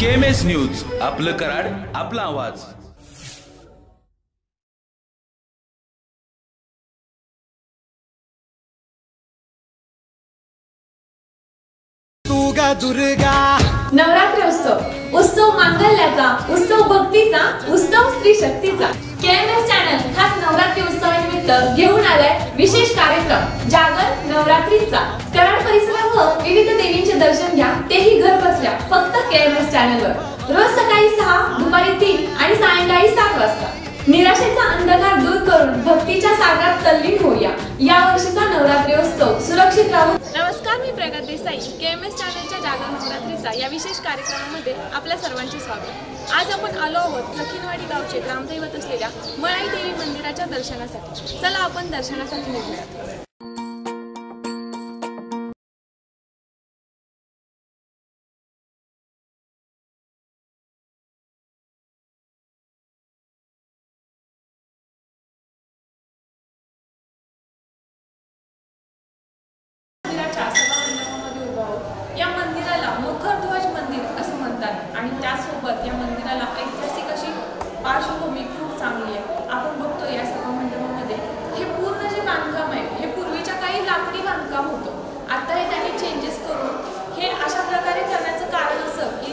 KMS news, आपलं कराड, आपला आवाज। दुर्गा नवरात्री उत्सव मांगल्याचा, उत्सव भक्तीचा, उत्सव स्त्री शक्तीचा। KMS चॅनल खास नवरात्री उत्सवानिमित्त घेऊन आलाय विशेष कार्यक्रम जागर नवरात्रीचा। कराड परिसरावर विविध देवींचे दर्शन घ्या, तेही घर बसल्या फक्त KMS चॅनलवर। रोज सकाळी 6, दुपारी 3 आणि सायंकाळी 7 वाजता। निराशेचा अंधकार दूर करून भक्तीच्या सागरात तल्लीन होऊया। या वर्षीचा नवरात्री उत्सव सुरक्षित राहू। नमस्कार, मी प्रगत देसाई। KMS चॅनलच्या जागर नवरात्रीचा या विशेष कार्यक्रमामध्ये आपल्या सर्वांचे स्वागत। आज आपण आलो आहोत सखीनवाडी गावचे ग्रामदैवत असलेल्या मळाई देवी मंदिराच्या दर्शनासाठी। चला आपण दर्शनासाठी निघूया। या मंदिराला मुखरध्वज मंदिर असं म्हणतात आणि त्यासोबत या मंदिराला ऐतिहासिक अशी पार्श्वभूमी खूप चांगली आहे। आपण बघतो या सभा मंडपामध्ये हे पूर्ण जे बांधकाम आहे हे पूर्वीच्या काही लाकडी बांधकाम होतं। आता हे त्यांनी चेंजेस करून हे अशा प्रकारे करण्याचं कारण असं की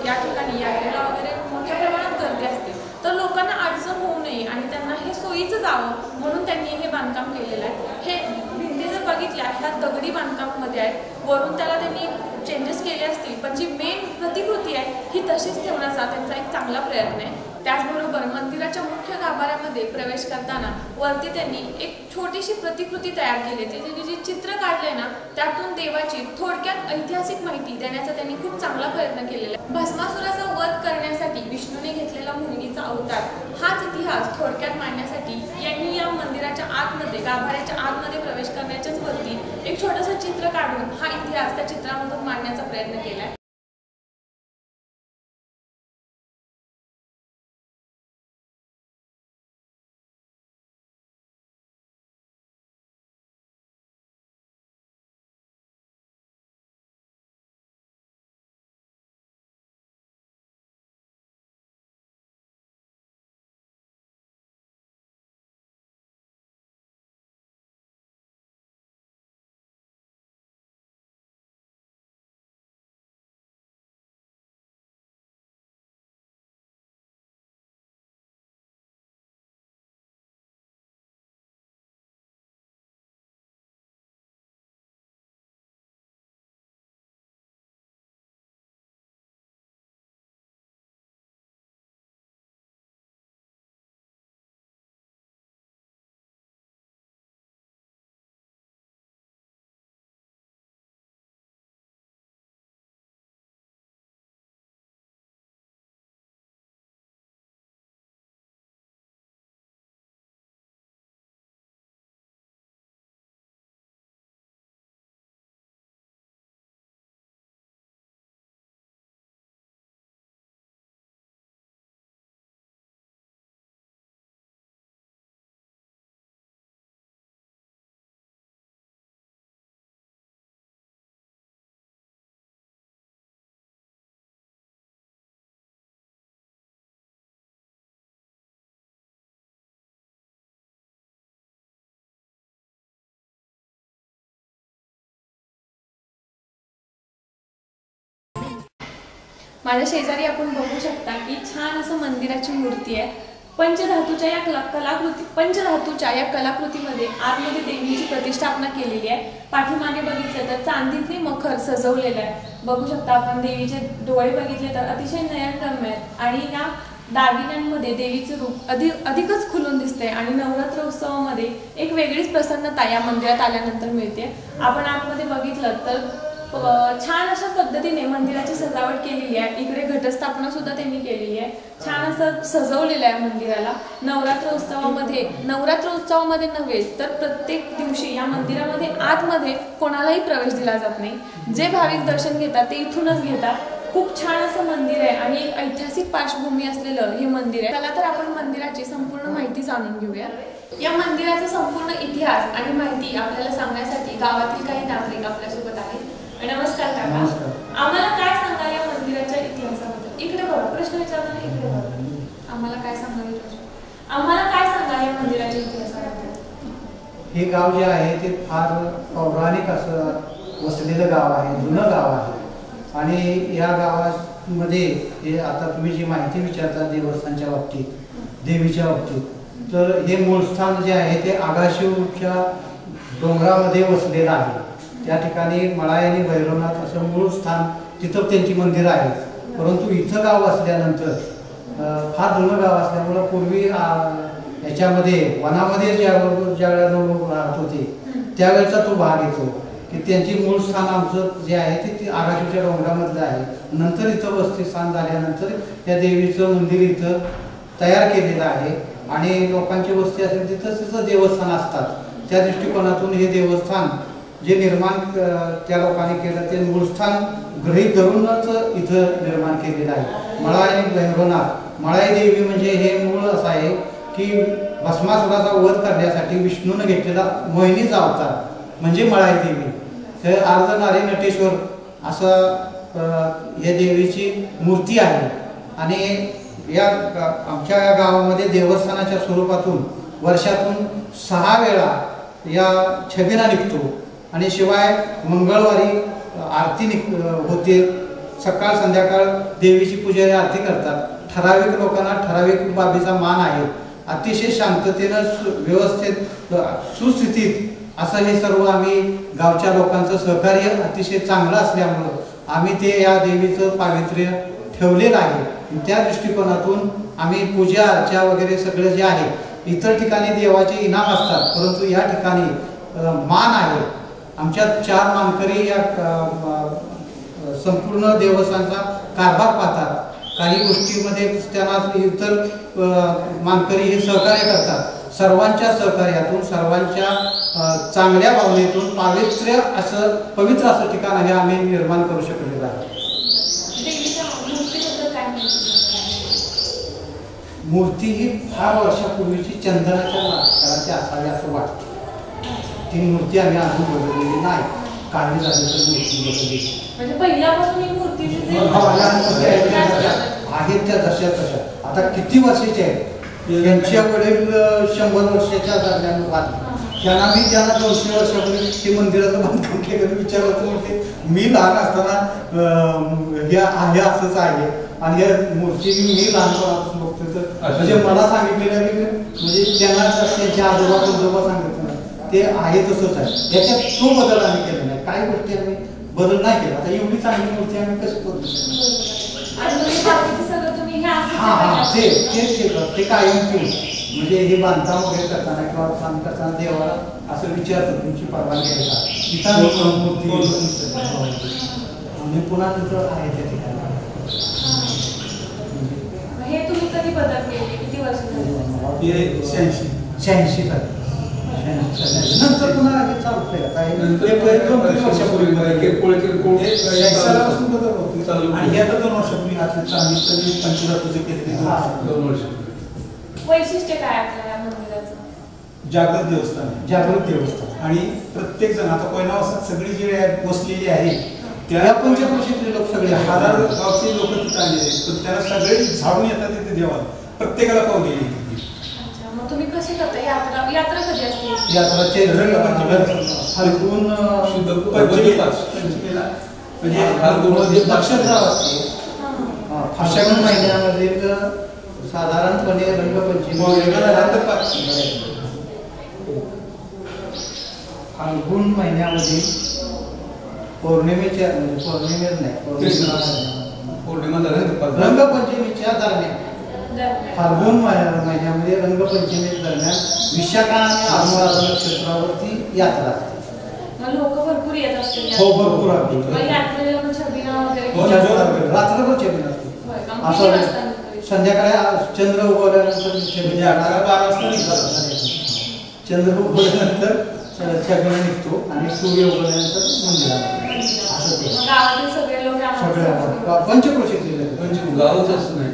या ठिकाणी यात्रेला वगैरे मोठ्या प्रमाणात गर्दी असते, तर लोकांना अडचण होऊ नये आणि त्यांना हे सोयीचं जावं म्हणून त्यांनी हे बांधकाम केलेलं आहे। हे जर बघितल्या ह्या दगडी बांधकामामध्ये आहे, वरून त्याला त्यांनी चेंजेस केले असतील, पण जी मेन प्रतिकृती आहे ही तशीच ठेवण्याचा त्यांचा एक चांगला प्रयत्न आहे। त्याचबरोबर मंदिराच्या मुख्य गाभाऱ्यामध्ये प्रवेश करताना वरती त्यांनी एक छोटीशी प्रतिकृती तयार केली। त्याचे जे चित्र काढले ना त्यातून देवाची थोडक्यात ऐतिहासिक माहिती देण्याचा त्यांनी खूप चांगला प्रयत्न केलेला आहे। भस्मासुराचा वध करण्यासाठी विष्णूने घेतलेला मुलगीचा अवतार हाच इतिहास थोडक्यात मांडण्यासाठी यांनी या मंदिराच्या आतमध्ये गाभाऱ्याच्या आतमध्ये प्रवेश करण्याच्याच वरती एक छोटंसं चित्र काढून हा इतिहास त्या चित्रामधून मांडण्याचा प्रयत्न केला आहे। माझ्या शेजारी आपण बघू शकता की छान असं मंदिराची मूर्ती आहे। पंचधातूच्या या कलाकृतीमध्ये आतमध्ये देवीची प्रतिष्ठापना केलेली आहे। पाठीमागे बघितलं तर चांदीचे मखर सजवलेलं आहे। बघू शकता आपण देवीचे डोळे बघितले तर अतिशय नयनरम्य आहेत आणि या दागिन्यांमध्ये देवीचं रूप अधिकच खुलून दिसते आणि नवरात्र उत्सवामध्ये एक वेगळीच प्रसन्नता या मंदिरात आल्यानंतर मिळते। आपण आतमध्ये बघितलं तर छान अशा पद्धतीने मंदिराची सजावट केलेली आहे। इकडे घटस्थापना सुद्धा त्यांनी केलेली आहे। छान असं सजवलेलं आहे मंदिराला। नवरात्र उत्सवामध्ये नव्हे तर प्रत्येक दिवशी या मंदिरामध्ये आतमध्ये कोणालाही प्रवेश दिला जात नाही। जे भाविक दर्शन घेतात ते इथूनच घेतात। खूप छान असं मंदिर आहे आणि एक ऐतिहासिक पार्श्वभूमी असलेलं हे मंदिर आहे। चला तर आपण मंदिराची संपूर्ण माहिती जाणून घेऊया। या मंदिराचा संपूर्ण इतिहास आणि माहिती आपल्याला सांगण्यासाठी गावातील काही नागरिक आपल्यासोबत आहेत। नमस्कार काका, आम्हाला काय सांगाल या मंदिराच्या इतिहासाबद्दल? काय सांगाल? आम्हाला काय सांगाल या मंदिराच्या इतिहासाबद्दल? हे गाव जे आहे ते फार पौराणिक असं वसलेलं गाव आहे, जुनं गाव आहे. आणि या गावामध्ये हे आता तुम्ही जी माहिती विचारता देवस्थानच्या बाबतीत, देवीच्या बाबतीत, तर हे मूळ स्थान जे आहे ते आगाशिवच्या डोंगरामध्ये वसलेलं आहे. त्या ठिकाणी मळाई आणि भैरवनाथ असं मूळ स्थान, तिथं त्यांची मंदिरं आहेत. परंतु इथं गाव असल्यानंतर फार जुनं गाव असल्यामुळं पूर्वी याच्यामध्ये वनामध्ये ज्यावेळेला लोक राहत होते त्यावेळेचा तो भाग येतो की त्यांची मूळ स्थान आमचं जे आहे ते आगाशिवच्या डोंगरामधलं आहे. नंतर इथं वस्ती स्थान झाल्यानंतर त्या देवीचं मंदिर इथं तयार केलेलं आहे आणि लोकांची वस्ती असेल तिथं तिथं देवस्थान असतात. त्या दृष्टिकोनातून हे देवस्थान जे निर्माण त्या लोकांनी केलं ते मूळ स्थान गृहीत धरूनच इथं निर्माण केलेलं आहे. मळाई आणि भैरवनाथ, मळाई देवी म्हणजे हे मूळ असं आहे की भस्मासुराचा वध करण्यासाठी विष्णूने घेतलेला मोहिनीचा अवतार म्हणजे मळाई देवी. हे अर्धनारी नटेश्वर असं या देवीची मूर्ती आहे. आणि या आमच्या या गावामध्ये देवस्थानाच्या स्वरूपातून वर्षातून 6 वेळा या छबिना निघतो आणि शिवाय मंगळवारी आरती होते. सकाळ संध्याकाळ देवीची पुजारी आरती करतात. ठराविक लोकांना ठराविक बाबीचा मान आहे. अतिशय शांततेनं व्यवस्थित सुस्थितीत असं हे सर्व आम्ही गावच्या लोकांचं सहकार्य अतिशय चांगलं असल्यामुळं आम्ही ते या देवीचं पावित्र्य ठेवलेलं आहे. त्या दृष्टिकोनातून आम्ही पूजा अर्चा वगैरे सगळं जे आहे, इतर ठिकाणी देवाचे इनाम असतात परंतु या ठिकाणी मान आहे. आमच्या 4 मानकरी या संपूर्ण देवस्थानचा कारभार पाहतात. काही गोष्टीमध्ये त्यांना इतर मानकरी हे सहकार्य करतात. सर्वांच्या सहकार्यातून, सर्वांच्या चांगल्या भावनेतून पावित्र्य असं पवित्र असं ठिकाण हे आम्ही निर्माण करू शकलेलं आहे. मूर्ती ही फार वर्षापूर्वीची चंदनाच्या लाकडाची असावी असं वाटतं. ती मूर्ती आम्ही अजून बदललेली नाही. काढली झाली तर मूर्ती बसली म्हणजे पहिल्यापासून ही मूर्ती आहेत त्या जशा तशा. आता किती वर्षाचे आहेत त्यांच्याकडे 100 वर्षाच्या दरम्यान वाद. त्यांना मी त्यांना 200 वर्षापूर्वी ते मंदिराचं बांधकाम केलं विचारलं म्हणजे मी लहान असताना हे आहे असंच आहे आणि या मूर्ती मी लहानपणापासून बघतो. तर म्हणजे मला सांगितलेलं की म्हणजे त्यांना त्यांच्या आजोबा सांगितलं ते आहे तसंच आहे. याच्यात तो बदल आम्ही केला नाही. काही गोष्टी आम्ही बदल नाही केला. आता एवढी चांगली मूर्ती आम्ही कशी करू शकतो? तेच केलं ते कायम केलं. म्हणजे हे बांधकाम वगैरे करताना किंवा काम करताना देवाला असं विचारतो तुमची परवानगी आहे का, तिथं मूर्ती आणि पुन्हा तिथं आहे त्या ठिकाणी. हे तुम्ही कधी बदल केले? किती वर्ष झाली? 86 झाली. नंतर पुन्हा हे चालू केलं काय 2 वर्षापूर्वी आणि आता 2 वर्षापूर्वी आम्ही 25 केले. 2 वर्ष. वैशिष्ट्य काय आपल्या या मंदिराचं? जागृत देवस्थान, जागृत देवस्थान. आणि प्रत्येक जण आता कोयनावासात सगळी जी बसलेली आहे त्या पंचक्रोशीतले लोक सगळे 1000 गावचे लोक तिथे आलेले आहेत. पण त्याला सगळे झाडून येतात तिथे देवाला. प्रत्येकाला पाहून गेली. मग तुम्ही कशी करता यात्रा कधी असते? यात्रा फाल्गुन पंचमीला म्हणजे नक्षत्र असते. फाल्गुन महिन्यामध्ये साधारणपणे रंगपंचमी फाल्गुन महिन्यामध्ये पौर्णिमेच्या म्हणजे पौर्णिमेच नाही रंगपंचमीच्या दरम्यान फाल्गुन महिन्यामध्ये रंगपंचमी दरम्यान विशाखा आणि आमोळा नक्षत्रावरती यात्रा असते. लोक भरपूर येत असतील. हो भरपूर रात्रभर छबिना असते. असं संध्याकाळी चंद्र उगवल्यानंतर चंद्र उगवल्यानंतर छबिना निघतो आणि सूर्य उगवल्यानंतर मंदिरामध्ये गावातील सगळे लोक पंचक्रोशीतले गावच असं नाही.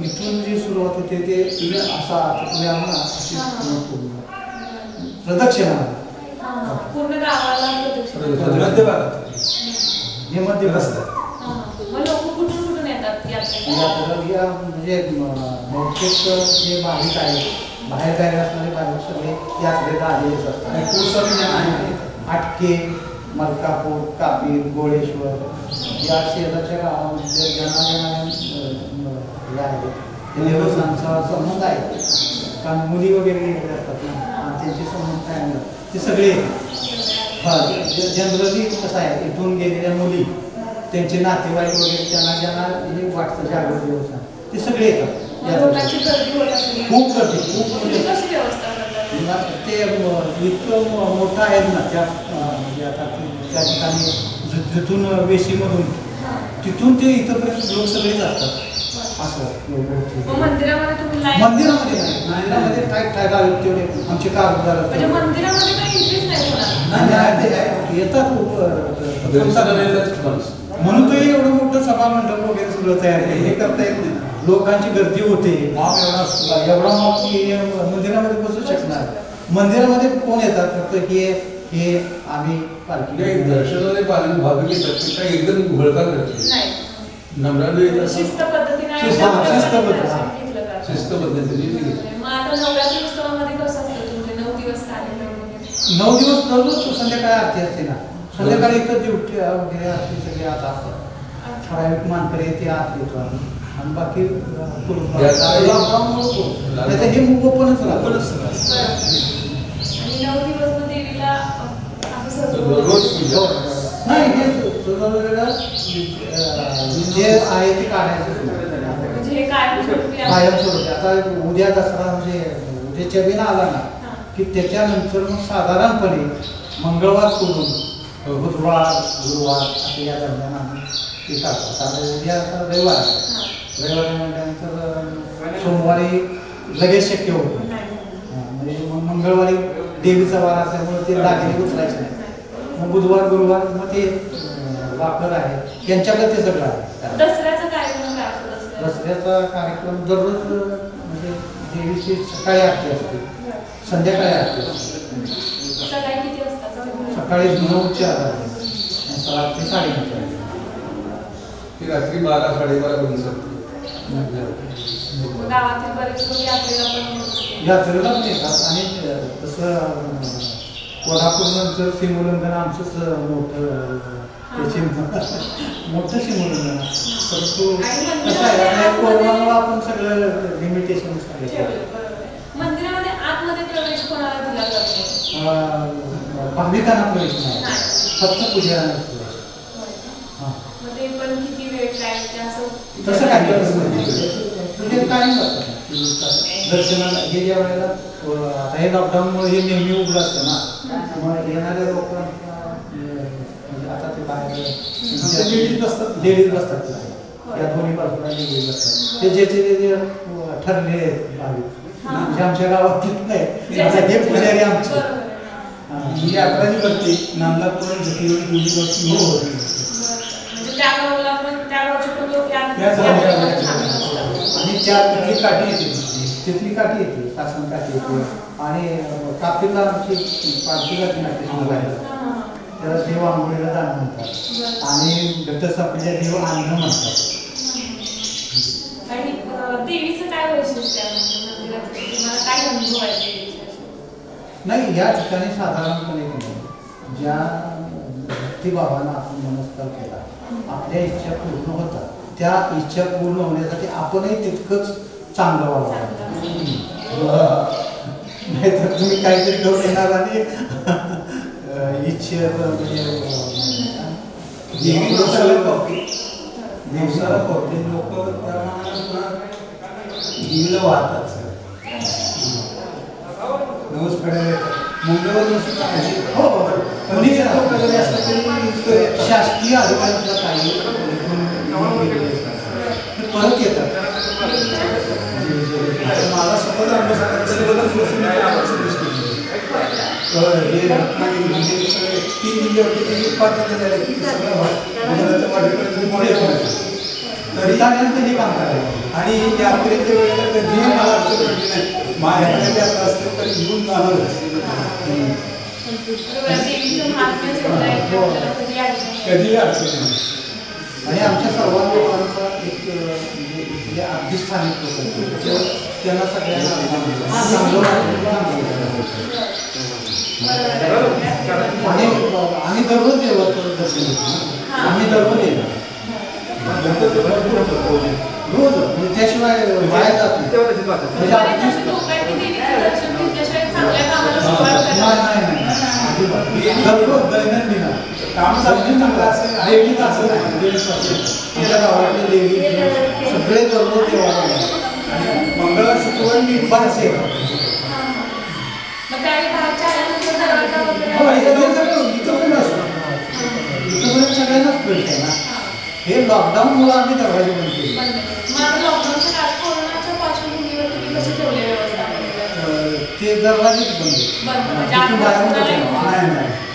इथून जी सुरुवात होते ते तुम्ही असा प्रदक्षिणा पूर्ण गावाला हे मध्य रस्ता. लोक कुठून येतात? या म्हणजे बहुतेक जे भाविक आहेत बाहेर गावी असणारे भाविक सगळे यात्रेला आलेलेच असतात. आटके, मलकापूर, कापीर, गोळेश्वर या शेजारच्या गावामध्ये ज्यांना हे आहे देवस्थानचा संबंध आहे. कारण मुली वगैरे गेलेले असतात ना आणि त्यांचे संबंध काय ते सगळे जनरली कसं आहे इथून गेलेल्या मुली त्यांचे नातेवाईक वगैरे ज्यांना हे वाटतं जागृत देवस्थान ते सगळे येतात. खूप गर्दी खूप म्हणजे ते इतकं मोठं आहे ना त्या ठिकाणी जिथून वेशीमधून तिथून ते इथंपर्यंत लोक सगळेच असतात. असं मंदिरामध्ये मंदिरामध्ये काय ठराविक तेवढे आमचे कागददार येतात म्हणून तो एवढं मोठं सभा मंडप वगैरे सगळं तयार केलं. हे करता येत नाही. लोकांची गर्दी होते. एवढा मॉब की मंदिरामध्ये बसू शकणार. मंदिरामध्ये कोण येतात फक्त हे आम्ही पालखी दर्शनाचे पालन भाविक येतात काही एकदम घोळका करते नम्राने शिस्त पद्धतीने शिस्त पद्धतीने. 9 दिवस दररोज संध्याकाळी आरती असते ना. संध्याकाळी इथं ड्युटी वगैरे असते सगळे. आता ठराविक मानकरी ते आत येतो आणि बाकी लॉकडाऊनमुळे हे ओपनच नाही. जे आहे ते काढायचं कायमस्वरूपी. आता उद्या दसरा म्हणजे उद्याच्या वेळेला आला ना की त्याच्यानंतर मग साधारणपणे मंगळवार सोडून बुधवार गुरुवार असे या दरम्यान आम्ही ते काढतो. आता उद्या रविवार म्हटल्यानंतर सोमवारी लगेच शक्य होत नाही. म्हणजे मग मंगळवारी देवीचा वार असल्यामुळे ते दागिने उचलायचे नाही. मग बुधवार गुरुवार मग ते वापर आहे त्यांच्याकडे ते सगळं आहे. दसऱ्याचा कार्यक्रम दररोज म्हणजे देवीची सकाळी आरती असते संध्याकाळी आरती असते. सकाळी 9च्या रात्री 9:30 रात्री 12 साडेबारा पर्यंत यात्रेला पण येतात. आणि तसं कोल्हापूर नंतर सिमोल्लंघन आमचंच मोठं सिमोल्लंघन. परंतु कसं आहे कोरोनामुळे आपण सगळं लिमिटेशन भाविकांना प्रवेश नाही फक्त पुजाऱ्यांना प्रवेश. तसं काय काय दर्शनाला हे ज्या वेळेला आता हे लॉकडाऊनमुळे हे नेहमी उघडं असतं ना. मग येणाऱ्या लोकांना म्हणजे आता ते बाहेर लेडीज बसतात या दोन्ही बाजूला लेडीज बसतात. ते जे ठरले भाविक म्हणजे आमच्या गावात नाही. आता हे पुजारी आमचे ही यात्रा जी करते नांदलापूर झुकलेली होती आणि त्या तिथली काठी येते तिथली काठी येते शासन काठी येते. आणि कापीला आमची पालखीला त्याला देव आंघोळीला जाणं म्हणतात आणि घटस्थापनेला देव आणणं म्हणतात. नाही या ठिकाणी साधारणपणे ज्या भक्तिभावानं आपण नमस्कार केला आपल्या इच्छा पूर्ण होतात. त्या इच्छा पूर्ण होण्यासाठी आपणही तितकंच चांगलं वागावं. नाहीतर तुम्ही काहीतरी करून येणार आणि इच्छा दिवसाला पावते लोक देवीला वाहतात. शासकीय अधिकाऱ्यांचा काही परत येतात. मला स्वतः तरी हे काम करायचं. आणि यात्रेच्या वेळेला कधी मला अडचण पडली नाही. माझ्याकडे आता असतं तरी घेऊन जाणारच. कधी अडचण नाही. आणि आमच्या सर्व लोकांचा एक म्हणजे इथले अगदी स्थानिक लोक आहेत त्यांना सगळ्यांना आम्ही दररोज देवाचं दर्शन घेतो. आम्ही दररोज येणार रोज म्हणजे त्याशिवाय बाहेर जात नाही. दररोज दैनंदिन काम चांगलं असं देवीचं असं नाही. आमच्या गावातले देवी सगळे दररोज देवाला आणि मंगळवार शुक्रवार मी बरेच येतात. इथं पण असतो इथं पण सगळ्यांनाच भेट आहे ना. हे लॉकडाऊनमुळे आम्ही दरवाजे बंद केले. ते दरवाजे बंद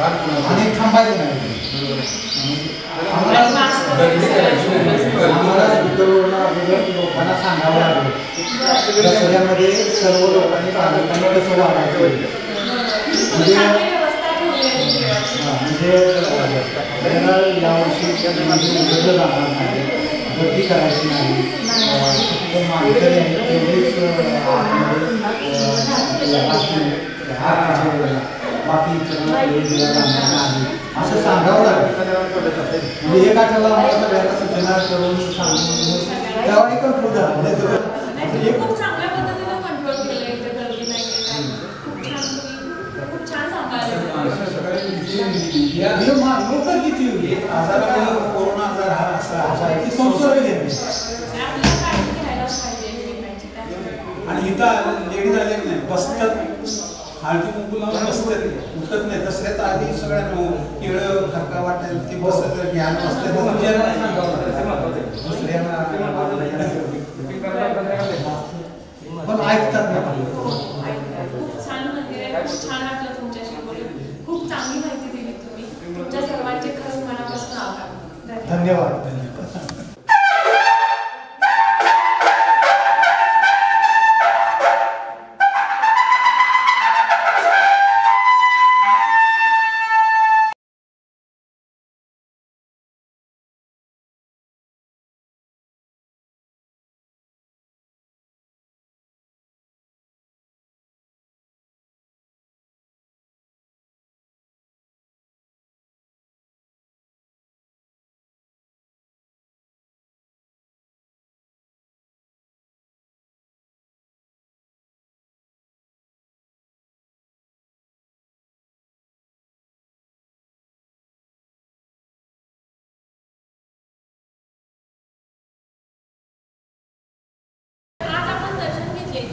आणि थांबायचं नाही. आम्हाला लोकांना सांगावं लागलं दसऱ्यामध्ये सर्व लोकांनी नागरिकांनी कसं वागायचं म्हणजे यावर्षी जाणार नाही, गर्दी करायची नाही. मानकरी आहेत तेवढेच बाकी नाही असं सांगावं लागेल. म्हणजे एक आठवडा आम्हाला सगळ्यांना सूचना करून सांगून त्यावेळी कंट्रोल झाला. खूप चांगल्या पद्धतीने कंट्रोल केलं इथे गर्दी नाही खूप छान लोक किती आजार कोरोना आजार हा असा आहे की संसर्ग आणि इथं लेडीज आले नाही बसतात हळदी कुंकू लावून बसतात उठत नाही. दसऱ्यात आधी सगळ्यांना केळं खरका वाटेल ते बसत ज्ञान बसतात पण ऐकतात ना. खूप छान मंदिर आहे. खूप छान वाटलं तुमच्याशी बोलून. खूप चांगली माहिती दिली तुम्ही. तुमच्या सर्वांचे खरंच मनापासून आभार. धन्यवाद.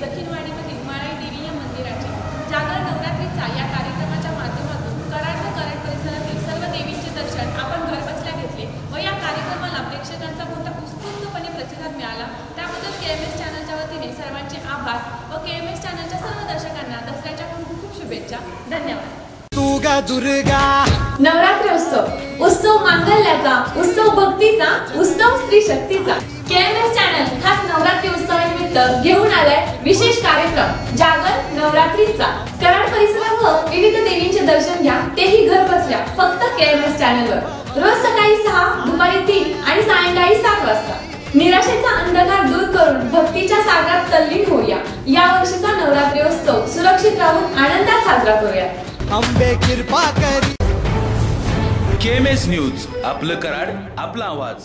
जखीनवाडीमधील माळाई देवी या मंदिराचे जागर नवरात्रीचा या कार्यक्रमाच्या माध्यमातून कराड व कराड परिसरातील सर्व देवींचे दर्शन आपण घरबसल्या घेतले व या कार्यक्रमाला प्रेक्षकांचा मोठा उत्स्फूर्तपणे प्रतिसाद मिळाला. त्याबद्दल KMS चॅनलच्या वतीने सर्वांचे आभार व KMS चॅनलच्या सर्व दर्शकांना दसऱ्याच्या खूप खूप शुभेच्छा. धन्यवाद. नवरात्री उत्सव मांगल्याचा, उत्सव भक्तीचा, उत्सव स्त्री शक्तीचा. KMS चॅनल खास नवरात्री उत्सवानिमित्त घेऊन आलाय विशेष कार्यक्रम जागर नवरात्रीचा. कराड परिसरावर विविध देवींचे दर्शन घ्या, तेही घर बसल्या फक्त KMS चॅनलवर. रोज सकाळी 6, दुपारी 3 आणि सायंकाळी 7 वाजता. निराशेचा अंधकार दूर करून भक्तीच्या सागरात तल्लीन होऊया. या वर्षीचा नवरात्री उत्सव सुरक्षित राहून आनंदात साजरा करूया. अंबे कृपा करी. KMS न्यूज आपलं कराड आपला आवाज.